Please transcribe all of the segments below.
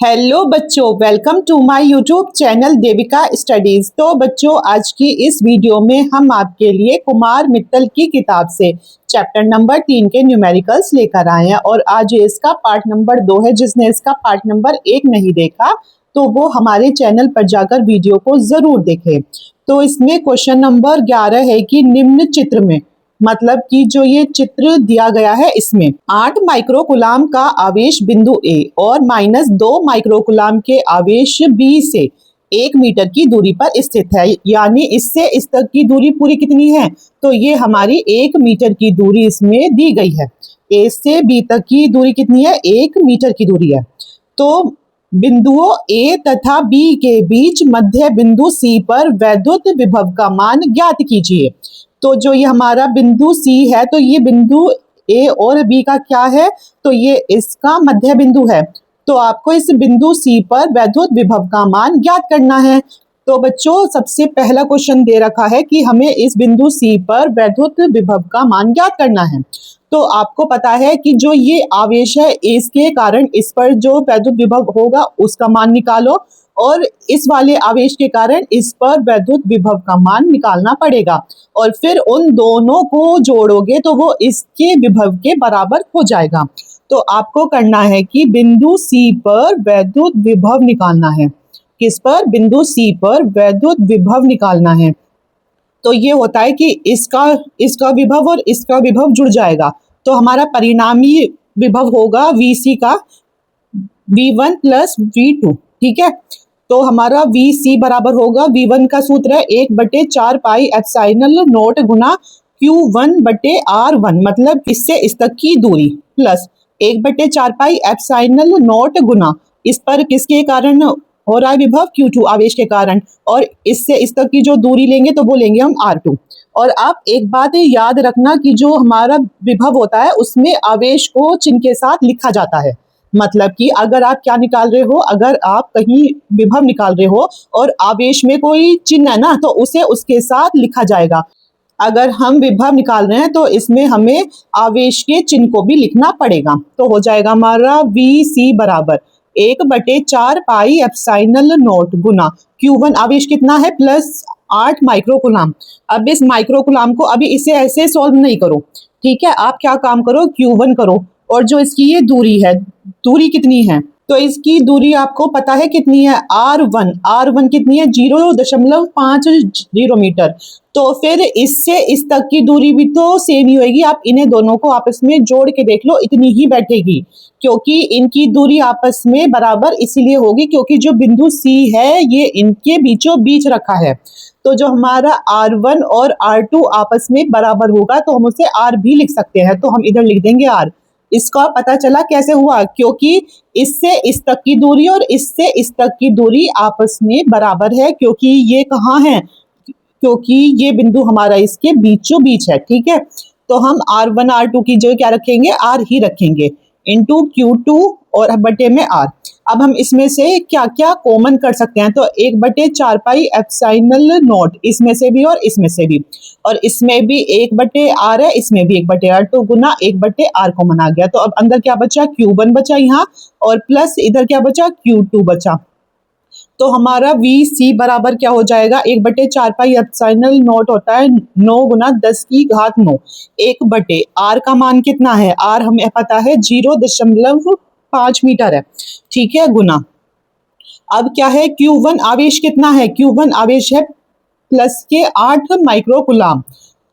Hello बच्चों, welcome to my YouTube channel Devika studies. तो बच्चों, आज की इस वीडियो में हम आपके लिए कुमार मित्तल की किताब से चैप्टर नंबर 3 के न्यूमेरिकल्स लेकर आए हैं और आज इसका पार्ट नंबर 2 है। जिसने इसका पार्ट नंबर 1 नहीं देखा तो वो हमारे चैनल पर जाकर वीडियो को जरूर देखे। तो इसमें क्वेश्चन नंबर 11 है कि निम्न चित्र में, मतलब कि जो ये चित्र दिया गया है इसमें 8 माइक्रोकुलाम का आवेश बिंदु ए और -2 माइक्रोकुलाम के आवेश बी से 1 मीटर की दूरी पर स्थित है। यानी इससे इस तक की दूरी पूरी कितनी है? तो ये हमारी 1 मीटर की दूरी इसमें दी गई है। ए से बी तक की दूरी कितनी है? 1 मीटर की दूरी है। तो बिंदुओं ए तथा बी के बीच मध्य बिंदु सी पर वैद्युत विभव का मान ज्ञात कीजिए। तो जो ये हमारा बिंदु सी है, तो ये बिंदु ए और बी का क्या है? तो ये इसका मध्य बिंदु है। तो आपको इस बिंदु सी पर वैद्युत विभव का मान ज्ञात करना है। तो बच्चों, सबसे पहला क्वेश्चन दे रखा है कि हमें इस बिंदु सी पर वैद्युत विभव का मान ज्ञात करना है। तो आपको पता है कि जो ये आवेश है इसके कारण इस पर जो वैद्युत विभव होगा उसका मान निकालो, और इस वाले आवेश के कारण इस पर वैद्युत विभव का मान निकालना पड़ेगा, और फिर उन दोनों को जोड़ोगे तो वो इसके विभव के बराबर हो जाएगा। तो आपको करना है कि बिंदु सी पर वैद्युत विभव निकालना है। किस पर? बिंदु सी पर वैद्युत विभव निकालना है। तो ये होता है कि इसका विभव और इसका विभव जुड़ जाएगा, तो हमारा परिणामी विभव होगा Vc का V1 प्लस V2। ठीक है, तो हमारा Vc बराबर होगा, V1 का सूत्र है 1/4 pi epsilon not Guna Q1/R1, मतलब इससे इस तक की दूरी, प्लस 1/4 पाई एप्सिलॉन नॉट गुना इस पर किसके कारण हो रहा है विभव? Q2 आवेश के कारण, और इससे इस तक की जो दूरी लेंगे तो वो लेंगे हम R2। और आप एक बात याद रखना कि जो हमारा विभव होता है उसमें आवेश को चिन्ह के साथ लिखा जाता है। मतलब कि अगर आप क्या निकाल रहे हो, अगर आप कहीं विभव निकाल रहे हो और आवेश में कोई चिन्ह है ना, तो उसे उसके साथ लिखा जाएगा। अगर हम विभव निकाल रहे हैं तो इसमें हमें आवेश के चिन्ह को भी लिखना पड़ेगा। तो हो जाएगा हमारा Vc बराबर 1/4 pi epsilon not Guna Q1 आवेश कितना है? Plus 8 microcoulomb. अब इस माइक्रोकुलाम को अभी इसे ऐसे सॉल्व नहीं करो, ठीक है। आप क्या काम करो, Q1 करो, और जो इसकी ये दूरी है, दूरी कितनी है? तो इसकी दूरी आपको पता है कितनी है? R1 कितनी है? 0.50 मीटर। तो फिर इससे इस तक की दूरी भी तो सेम ही होगी। आप इन्हें दोनों को आपस में जोड़ के देख लो, इतनी ही बैठेगी, क्योंकि इनकी दूरी आपस में बराबर इसीलिए होगी क्योंकि जो बिंदु C है ये इनके बीचों बीच रखा है। तो जो हमारा R1 और R2 आपस में बराबर होगा तो हम उसे R भी लिख सकते हैं। तो हम इधर लिख देंगे R। इसका पता चला कैसे हुआ? क्योंकि इससे इस तक की दूरी और इससे इस तक की दूरी आपस में बराबर है, क्योंकि ये कहाँ है? क्योंकि ये बिंदु हमारा इसके बीचों बीच है। ठीक है, तो हम R1 R2 की जगह क्या रखेंगे? R ही रखेंगे, इंटू Q2 और बटे में R। अब हम इसमें से क्या क्या कॉमन कर सकते हैं? तो 1/4 पाई एप्सिलॉन नॉट, इसमें से भी और इसमें से भी, और इसमें भी 1/R है, इसमें भी 1/R, तो गुना 1/R कॉमन आ गया। तो अब अंदर क्या बचा? Q1 बचा यहाँ, और प्लस इधर क्या बचा? Q2 बचा। तो हमारा Vc बराबर क्या हो जाएगा? 1/4 पाई एप्सिलॉन नॉट होता है 9 गुना 10⁻9। 1/R का मान कितना है? R हमें पता है 0.5 मीटर है। ठीक है, गुना, अब क्या है? Q1 आवेश कितना है? Q1 आवेश है प्लस के 8 माइक्रोकुलाम।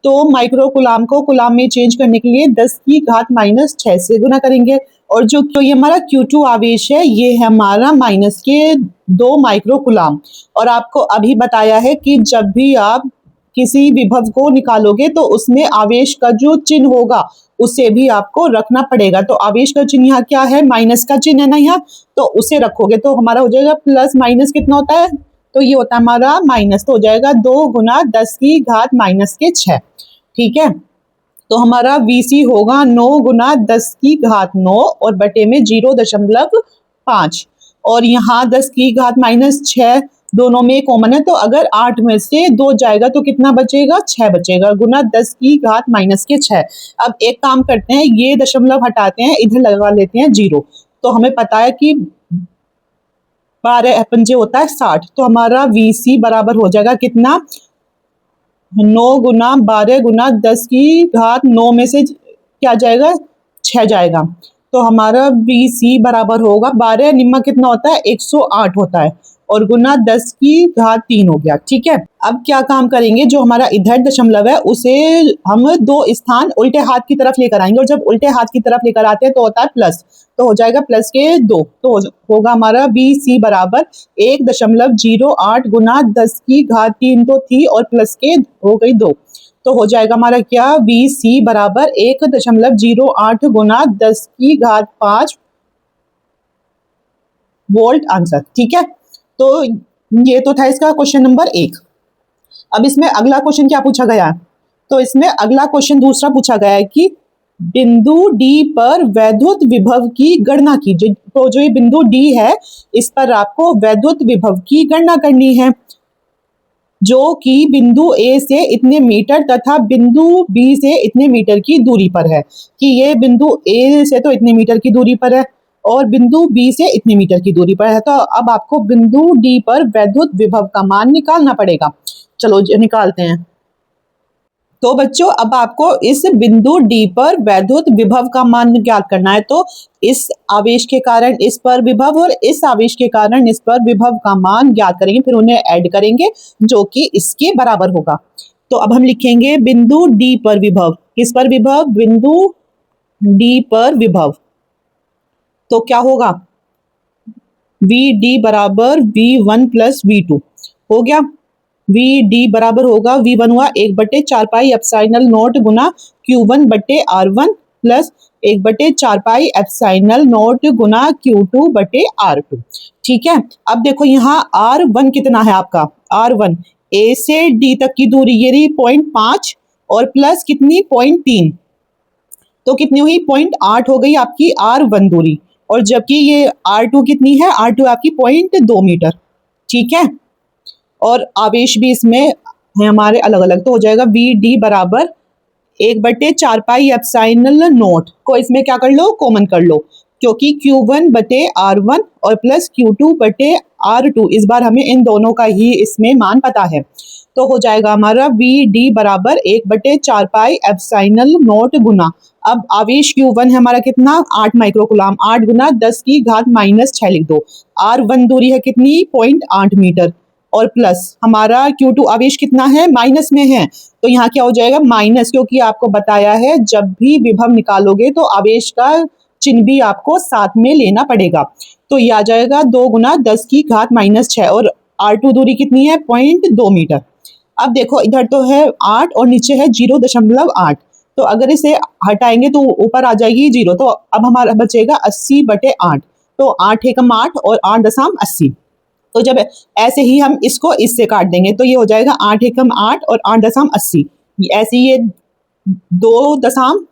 तो माइक्रोकुलाम को कुलाम में चेंज करने के लिए 10⁻6 से गुना करेंगे, और जो तो ये हमारा Q2 आवेश है ये है हमारा -2 माइक्रोकुलाम। और आपको अभी बताया है कि जब भी आप किसी विभव को निकालोगे तो उसमें आवेश का जो चिन्ह होगा उसे भी आपको रखना पड़ेगा। तो आवेश का चिन्ह यहाँ क्या है? माइनस का चिन्ह है ना यहाँ, तो उसे रखोगे तो हमारा हो जाएगा प्लस माइनस कितना होता है? तो ये होता है हमारा माइनस, तो हो जाएगा 2 गुना 10⁻6। ठीक है, तो हमारा Vc होगा 9 गुना 10⁻9 और बटे में 0.5, और यहाँ 10⁻6 दोनों में कॉमन है, तो अगर 8 में से 2 जाएगा तो कितना बचेगा? 6 बचेगा, गुना 10⁻6। अब एक काम करते हैं, ये दशमलव हटाते हैं, इधर लगा लेते हैं 0। तो हमें पता है कि 12 पंजे होता है 60, तो हमारा VC बराबर हो जाएगा कितना, 9 गुना 12 गुना 10 की घात 9 में से क्या जाएगा, 6 जाएगा। तो हमारा VC बराबर होगा 12 निम्मा कितना होता है, 108 होता है, और गुना 10 की घात 3 हो गया। ठीक है, अब क्या काम करेंगे, जो हमारा इधर दशमलव है उसे हम 2 स्थान उल्टे हाथ की तरफ लेकर आएंगे, और जब उल्टे हाथ की तरफ लेकर आते हैं तो होता है प्लस, तो हो जाएगा प्लस के 2, तो होगा हमारा VC बराबर 1.08 गुना 10 की घात 3 तो थी, और प्लस के हो गई 2, तो हो जाएगा हमारा क्या, VC बराबर 1.08 गुना 10 की घात 5 वोल्ट आंसर। ठीक है, तो ये तो था इसका क्वेश्चन नंबर 1। अब इसमें अगला क्वेश्चन क्या पूछा गया है, तो इसमें अगला क्वेश्चन दूसरा पूछा गया है कि बिंदु D पर वैद्युत विभव की गणना कीजिए। तो जो ये बिंदु D है, इस पर आपको वैद्युत विभव की गणना करनी है, जो कि बिंदु A से इतने मीटर तथा बिंदु B से इतने मीटर की दूरी पर है, कि ये बिंदु A से तो इतने मीटर की दूरी पर है और बिंदु B से इतने मीटर की दूरी पर है। तो अब आपको बिंदु D पर वैद्युत विभव का मान निकालना पड़ेगा। चलो निकालते हैं। तो बच्चों, अब आपको इस बिंदु D पर वैद्युत विभव का मान ज्ञात करना है। तो इस आवेश के कारण इस पर विभव और इस आवेश के कारण इस पर विभव का मान ज्ञात करेंगे, फिर उन्हें ऐड करेंगे जो कि इसके बराबर होगा। तो अब हम लिखेंगे बिंदु D पर विभव, किस पर विभव, बिंदु D पर विभव, तो क्या होगा, VD बराबर V1 प्लस V2 हो गया। VD बराबर होगा, V1 हुआ 1/4 pi epsilon not Guna Q1 बटे R1 plus 1/4 pi epsilon not Guna Q2 बटे R2। ठीक है, अब देखो यहाँ R1 कितना है आपका, R1 A से D तक की दूरी ये रही 0.5 और प्लस कितनी 0.3, तो कितनी हुई 0.8 हो गई आपकी R1 दूरी, और जबकि ये R2 कितनी है, R2 आपकी 0.2 मीटर। ठीक है, और आवेश भी इसमें है हमारे अलग अलग, तो हो जाएगा VD बराबर 1/4 पाई एप्सिलॉन नॉट को इसमें क्या कर लो, कॉमन कर लो, क्योंकि Q1 बटे R1 और प्लस Q2 बटे R2, इस बार हमें इन दोनों का ही इसमें मान पता है, तो हो जाएगा हमारा VD बराबर 1/4 पाई एप्सिलॉन नॉट गुना, अब आवेश Q1 है हमारा कितना 8 माइक्रोकुलाम, 8 गुना 10 की घात -6 लिख दो, R1 दूरी है कितनी 0.8 मीटर, और प्लस हमारा Q2 आवेश कितना है, माइनस में है, तो यहाँ क्या हो जाएगा माइनस, क्योंकि आपको बताया है जब भी विभव निकालोगे तो आवेश का चिन्ह भी आपको साथ में लेना पड़ेगा। तो ये आ जाएगा 2 गुना 10 की घात -6, और R2 दूरी कितनी है 0.2 मीटर। अब देखो इधर तो है 8 और नीचे है 0.8, तो अगर इसे हटाएंगे तो ऊपर आ जाएगी 0, तो अब हमारा बचेगा 80/8, तो 8 एकम 8 और 8 दशम 80, तो जब ऐसे ही हम इसको इससे काट देंगे तो ये हो जाएगा 8 एकम 8 और 8 दशम 80, ऐसे ही ये 2 दशम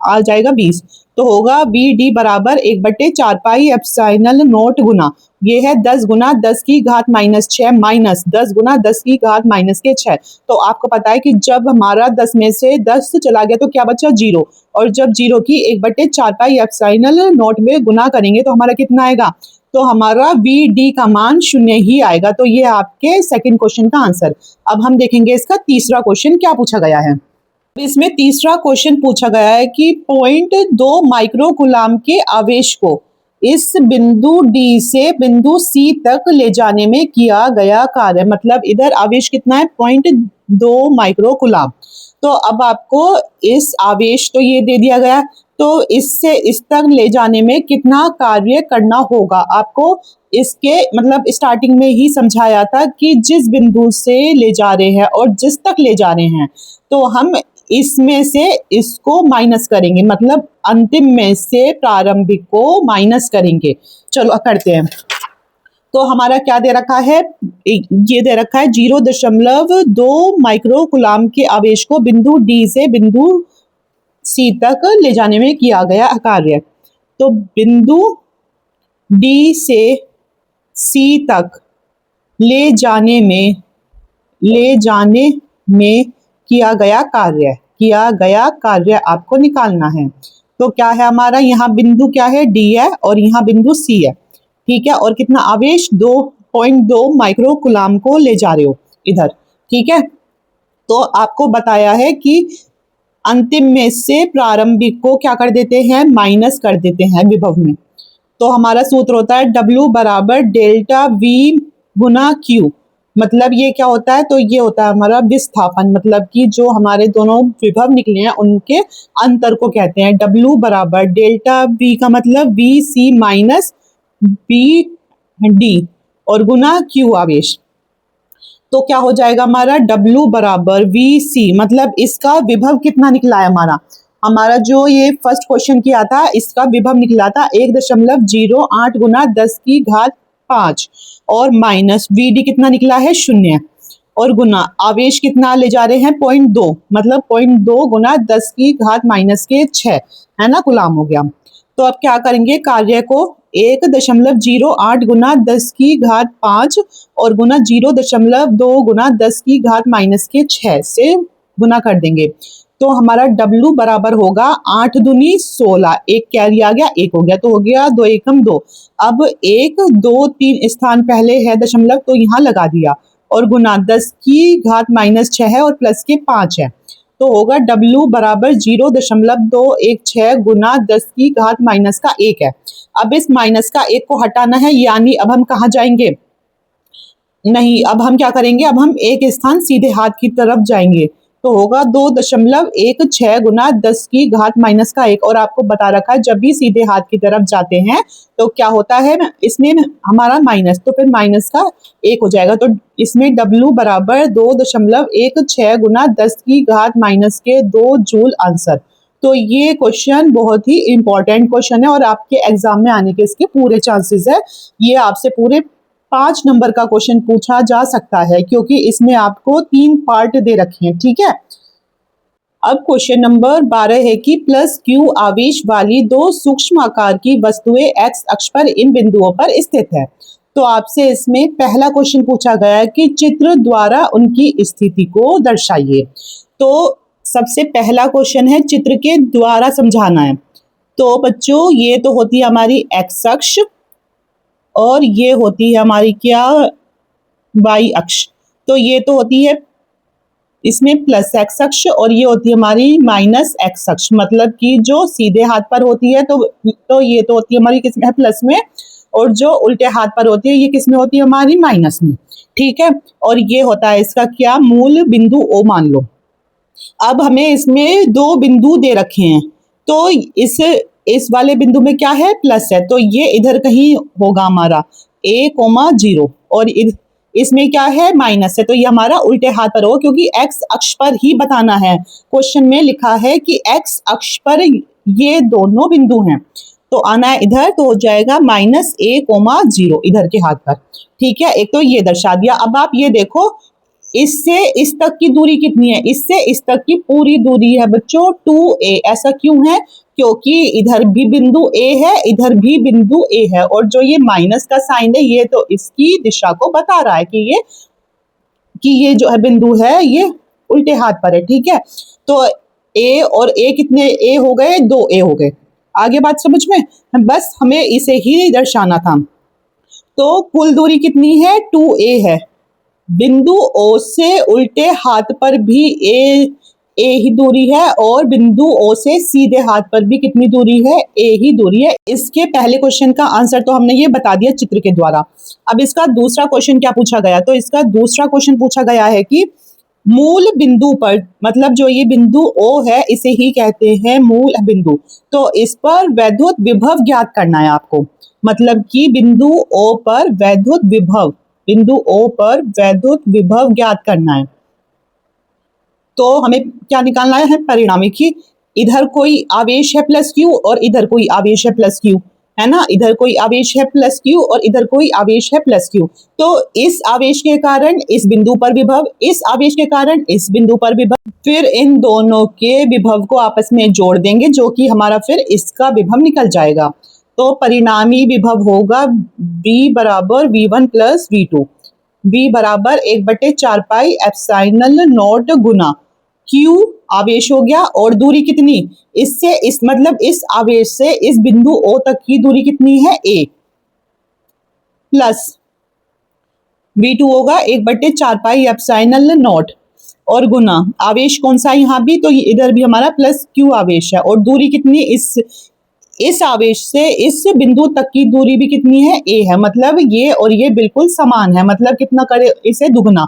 आ जाएगा 20, तो होगा VD बराबर 1/4 पाई एप्सिलॉन नॉट गुना, ये है 10 गुना 10 की घात -6 माइनस 10 गुना 10 की घात -6, तो आपको पता है कि जब हमारा 10 में से 10 चला गया तो क्या बचा 0, और जब 0 की 1/4 पाई एप्सिलॉन नॉट में गुना करेंगे तो हमारा कितना आएगा, तो हमारा VD का मान 0 ही आएगा। तो ये आपके सेकंड क्वेश्चन का आंसर। अब हम देखेंगे इसका तीसरा क्वेश्चन क्या पूछा गया है। इसमें तीसरा क्वेश्चन पूछा गया है कि 0.2 माइक्रोकुलाम के आवेश को इस बिंदु D से बिंदु C तक ले जाने में किया गया कार्य, मतलब इधर आवेश कितना है 0.2 माइक्रोकुलाम, तो अब आपको इस आवेश तो ये दे दिया गया, तो इससे इस तक ले जाने में कितना कार्य करना होगा, आपको इसके मतलब स्टार्टिंग में ही समझाया था कि जिस बिंदु से ले जा रहे हैं और जिस तक ले जा रहे हैं, तो हम इसमें से इसको माइनस करेंगे, मतलब अंतिम में से प्रारंभिक को माइनस करेंगे। चलो करते हैं। तो हमारा क्या दे रखा है, ये दे रखा है 0.2 माइक्रोकुलाम के आवेश को बिंदु D से बिंदु C तक ले जाने में किया गया कार्य। तो बिंदु D से C तक ले जाने में किया गया कार्य आपको निकालना है। तो क्या है हमारा, यहाँ बिंदु क्या है D है और यहाँ बिंदु C है। ठीक है, और कितना आवेश 2.2 माइक्रो कूलाम को ले जा रहे हो इधर, ठीक है। तो आपको बताया है कि अंतिम में से प्रारंभिक को क्या कर देते हैं, माइनस कर देते हैं विभव में। तो हमारा सूत्र होता है W बराबर डेल्टा V गुना Q। मतलब ये क्या होता है, तो ये होता है हमारा विस्थापन, मतलब कि जो हमारे दोनों विभव निकले हैं उनके अंतर को कहते हैं। W बराबर डेल्टा V का मतलब VC माइनस BD और गुना Q आवेश। तो क्या हो जाएगा हमारा W बराबर VC, मतलब इसका विभव कितना निकला है हमारा जो ये फर्स्ट क्वेश्चन किया था इसका विभव निकला था 1.08 गुना 10 की घात 5 और माइनस VD कितना निकला है 0 और गुना आवेश कितना ले जा रहे हैं 0.2, मतलब 0.2 गुना 10 की घात माइनस के 6 है ना, गुलाम हो गया। तो अब क्या करेंगे, कार्य को 1.08 गुना 10 की घात 5 और गुना 0.2 गुना 10 की घात माइनस के 6 से गुना कर देंगे। तो हमारा W बराबर होगा 8 दूनी 16, एक कैरी आ गया, एक हो गया, तो हो गया 2 एकम 2। अब 1 2 3 स्थान पहले है दशमलव, तो यहाँ लगा दिया और गुना 10 की घात माइनस 6 है और प्लस के 5 है, तो होगा W बराबर 0.216 गुना 10 की घात माइनस का 1 है। अब इस माइनस का 1 को हटाना है, यानी अब हम कहाँ जाएंगे, नहीं अब हम क्या करेंगे, अब हम एक स्थान सीधे हाथ की तरफ जाएंगे, तो होगा 2.16 गुना 10 की घात माइनस का 1। और आपको बता रखा है जब भी सीधे हाथ की तरफ जाते हैं तो क्या होता है, इसमें हमारा माइनस, तो फिर माइनस का 1 हो जाएगा। तो इसमें W बराबर 2.16 गुना 10 की घात माइनस के 2 जूल आंसर। तो ये क्वेश्चन बहुत ही इंपॉर्टेंट क्वेश्चन है और आपके एग्जाम में आने के इसके पूरे चांसेस है। ये आपसे पूरे 5 नंबर का क्वेश्चन पूछा जा सकता है क्योंकि इसमें आपको 3 पार्ट दे रखे हैं, ठीक है। अब क्वेश्चन नंबर 12 है कि प्लस Q आवेश वाली 2 सूक्ष्म आकार की वस्तुएं x अक्ष पर इन बिंदुओं पर स्थित है। तो आपसे इसमें पहला क्वेश्चन पूछा गया है कि चित्र द्वारा उनकी स्थिति को दर्शाइए। तो सबसे पहला क्वेश्चन है चित्र के द्वारा समझाना है। तो बच्चों ये तो होती है हमारी x अक्ष और ये होती है हमारी क्या, y अक्ष। तो ये तो होती है इसमें प्लस x अक्ष और ये होती है हमारी माइनस x अक्ष, मतलब कि जो सीधे हाथ पर होती है तो ये तो होती है हमारी किस में है, प्लस में, और जो उल्टे हाथ पर होती है ये किस में होती है, हमारी माइनस में, ठीक है। और ये होता है इसका क्या, मूल बिंदु O मान लो। अब हमें इसमें 2 बिंदु दे रखे हैं, तो इस वाले बिंदु में क्या है, प्लस है, तो ये इधर कहीं होगा हमारा A,0 और इसमें क्या है, माइनस है, तो ये हमारा उल्टे हाथ पर होगा क्योंकि x अक्ष पर ही बताना है। क्वेश्चन में लिखा है कि x अक्ष पर ये दोनों बिंदु हैं, तो आना है इधर, तो हो जाएगा -A,0 इधर के हाथ पर, ठीक है। एक तो ये दर्शा दिया। अब आप ये देखो इससे इस तक की दूरी कितनी है, इससे इस तक की पूरी दूरी है बच्चों 2a। ऐसा क्यों है, क्योंकि इधर भी बिंदु A है, इधर भी बिंदु A है, और जो ये माइनस का साइन है ये तो इसकी दिशा को बता रहा है कि ये जो है बिंदु है ये उल्टे हाथ पर है, ठीक है। तो A और A कितने A हो गए, 2a हो गए। आगे बात समझ में, बस हमें इसे ही दर्शाना था। तो कुल दूरी कितनी है, 2a है। बिंदु O से उल्टे हाथ पर भी a ही दूरी है और बिंदु O से सीधे हाथ पर भी कितनी दूरी है, a ही दूरी है। इसके पहले क्वेश्चन का आंसर तो हमने ये बता दिया चित्र के द्वारा। अब इसका दूसरा क्वेश्चन क्या पूछा गया, तो इसका दूसरा क्वेश्चन पूछा गया है कि मूल बिंदु पर, मतलब जो ये बिंदु O है इसे ही कहते हैं मूल बिंदु, तो इस पर वैद्युत विभव ज्ञात करना है आपको। मतलब कि बिंदु O पर वैद्युत विभव, बिंदु O पर वैद्युत विभव ज्ञात करना है। तो हमें क्या निकालना है, परिणामी कि इधर कोई आवेश है प्लस Q और इधर कोई आवेश है प्लस Q, है ना। इधर कोई आवेश है प्लस Q और इधर कोई आवेश है प्लस Q। तो इस आवेश के कारण इस बिंदु पर विभव, इस आवेश के कारण इस बिंदु पर विभव, फिर इन दोनों के विभव को आपस में जोड़ देंगे जो कि हमारा फिर इसका विभव निकल जाएगा। तो परिणामी विभव होगा V बराबर V1 प्लस V2। V बराबर 1/4 pi epsilon not Guna Q आवेश हो गया और दूरी कितनी, इससे इस मतलब इस आवेश से इस बिंदु O तक की दूरी कितनी है, A। प्लस V2 होगा 1/4 पाई एप्सिलॉन नॉट और गुना आवेश कौन सा है यहाँ भी, तो इधर भी हमारा प्लस Q आवेश है और दूरी कितनी इस आवेश से इस बिंदु तक की दूरी भी कितनी है, a है। मतलब ये और ये बिल्कुल समान है। मतलब कितना करे इसे दुगना,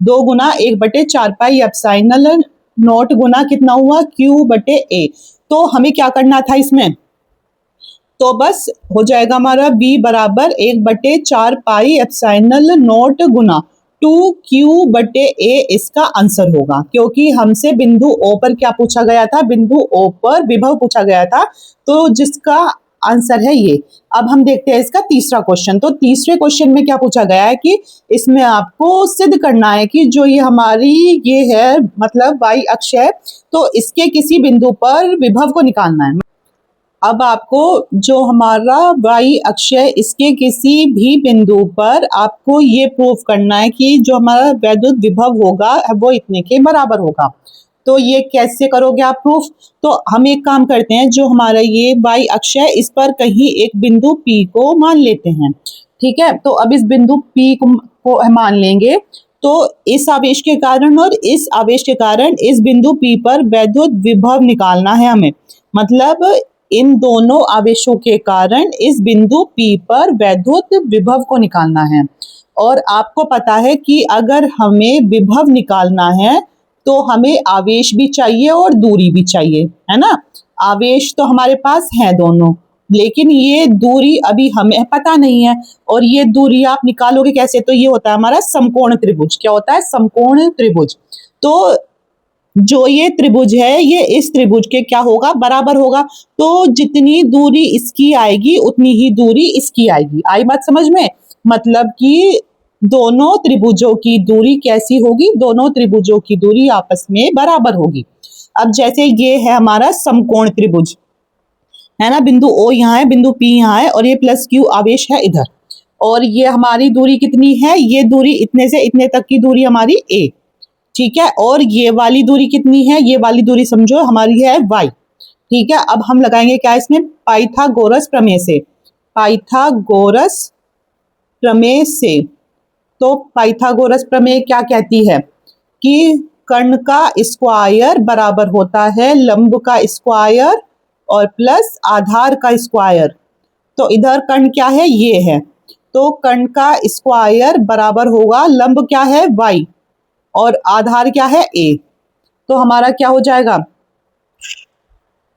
2 गुना 1/4 पाई एप्सिलॉन नॉट गुना कितना हुआ Q/A। तो हमें क्या करना था इसमें, तो बस हो जाएगा हमारा B बराबर 1/4 pi epsilon not Guna 2Q/A इसका आंसर होगा, क्योंकि हमसे बिंदु O पर क्या पूछा गया था, बिंदु O पर विभव पूछा गया था, तो जिसका आंसर है ये। अब हम देखते हैं इसका तीसरा क्वेश्चन। तो तीसरे क्वेश्चन में क्या पूछा गया है कि इसमें आपको सिद्ध करना है कि जो ये हमारी ये है मतलब y अक्ष है, तो इसके किसी बिंदु पर विभव को निकालना है। अब आपको जो हमारा y अक्ष है इसके किसी भी बिंदु पर आपको ये प्रूव करना है कि जो हमारा वैद्युत विभव होगा वो इतने के बराबर होगा। तो ये कैसे करोगे आप प्रूफ, तो हम एक काम करते हैं, जो हमारा ये y अक्ष है इस पर कहीं एक बिंदु P को मान लेते हैं। ठीक है, तो अब इस बिंदु P को मान लेंगे, तो इस आवेश के कारण और इस आवेश के कारण इस बिंदु P पर वैद्युत विभव निकालना है हमें। मतलब इन दोनों आवेशों के कारण इस बिंदु P पर वैद्युत विभव को निकालना है। और आपको पता है कि अगर हमें विभव निकालना है तो हमें आवेश भी चाहिए और दूरी भी चाहिए, है ना। आवेश तो हमारे पास है दोनों, लेकिन ये दूरी अभी हमें पता नहीं है। और ये दूरी आप निकालोगे कैसे, तो ये होता है हमारा समकोण त्रिभुज। क्या होता है, समकोण त्रिभुज। तो जो ये त्रिभुज है ये इस त्रिभुज के क्या होगा, बराबर होगा। तो जितनी दूरी इसकी आएगी उतनी ही दूरी इसकी आएगी। आई बात समझ में, मतलब कि दोनों त्रिभुजों की दूरी कैसी होगी, दोनों त्रिभुजों की दूरी आपस में बराबर होगी। अब जैसे ये है हमारा समकोण त्रिभुज, है ना, बिंदु O यहाँ है, बिंदु P यहाँ है और ये प्लस Q आवेश है इधर, और ये हमारी दूरी कितनी है, ये दूरी इतने से इतने तक की दूरी हमारी A। ठीक है, और ये वाली दूरी कितनी है, ये वाली दूरी समझो हमारी है y। ठीक है, अब हम लगाएंगे क्या इसमें, पाइथागोरस प्रमेय से। पाइथागोरस प्रमेय से, तो पाइथागोरस प्रमेय क्या कहती है कि कर्ण का स्क्वायर बराबर होता है लंब का स्क्वायर और प्लस आधार का स्क्वायर। तो इधर कर्ण क्या है, ये है, तो कर्ण का स्क्वायर बराबर होगा लंब क्या है y और आधार क्या है a। तो हमारा क्या हो जाएगा,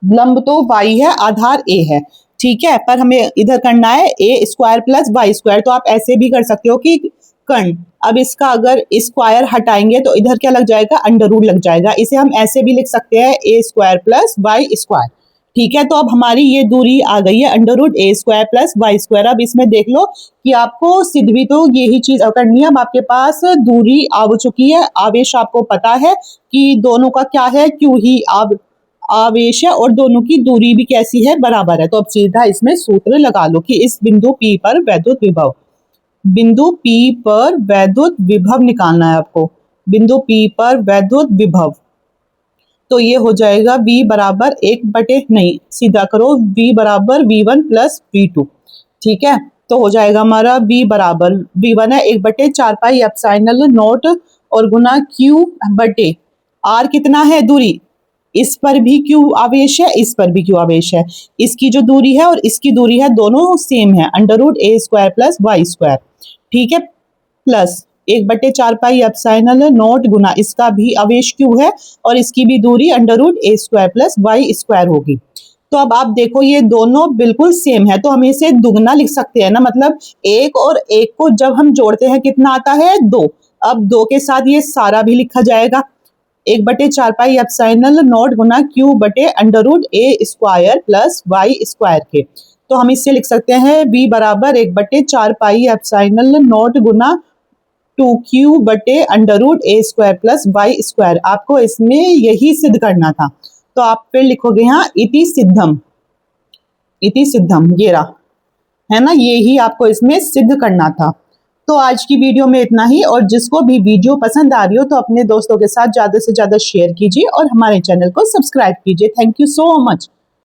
लंब तो y है, आधार a है। ठीक है, पर हमें इधर करना है a² प्लस y²। तो आप ऐसे भी कर सकते हो कि कर्ण, अब इसका अगर स्क्वायर हटाएंगे तो इधर क्या लग जाएगा, अंडर रूट लग जाएगा। इसे हम ऐसे भी लिख सकते हैं a² प्लस y²। ठीक है, तो अब हमारी ये दूरी आ गई है √a² प्लस y²। अब इसमें देख लो कि आपको सिद्ध भी तो यही चीज करनी है। अब आपके पास दूरी आ चुकी है, आवेश आपको पता है कि दोनों का क्या है, Q ही आवेश है और दोनों की दूरी भी कैसी है, बराबर है। तो अब सीधा इसमें सूत्र लगा लो कि इस बिंदु P पर वैद्युत विभव, बिंदु P पर वैद्युत विभव निकालना है आपको, बिंदु P पर वैद्युत विभव। तो ये हो जाएगा V बराबर सीधा करो, V बराबर V1 प्लस V2। ठीक है, तो हो जाएगा हमारा V बराबर V1 है 1/4 पाई एप्सिलॉन नॉट और गुना Q/, R कितना है दूरी, इस पर भी Q आवेश है, इस पर भी Q आवेश है। इसकी जो दूरी है और इसकी दूरी है दोनों सेम है, √a² प्लस y²। ठीक है, प्लस 1/4 पाई एप्सिलॉन नॉट गुना इसका भी आवेश Q है और इसकी भी दूरी √a² प्लस y² होगी। तो अब आप देखो ये दोनों बिल्कुल सेम है, तो हम इसे दुगना लिख सकते हैं ना। मतलब एक और एक को जब हम जोड़ते हैं कितना आता है, 2। अब 2 के साथ ये सारा भी लिखा जाएगा, 1/4 pi epsilon not Guna Q/√a² plus y² के। तो हम इससे लिख सकते हैं V बराबर 1/4 pi epsilon not Guna 2Q/√a² plus y²। आपको इसमें यही सिद्ध करना था, तो आप फिर लिखोगे यहाँ इति सिद्धम, इति सिद्धम, ये रहा, है ना, ये ही आपको इसमें सिद्ध करना था। तो आज की वीडियो में इतना ही, और जिसको भी वीडियो पसंद आ रही हो तो अपने दोस्तों के साथ ज़्यादा से ज़्यादा शेयर कीजिए और हमारे चैनल को सब्सक्राइब कीजिए। Thank you so much.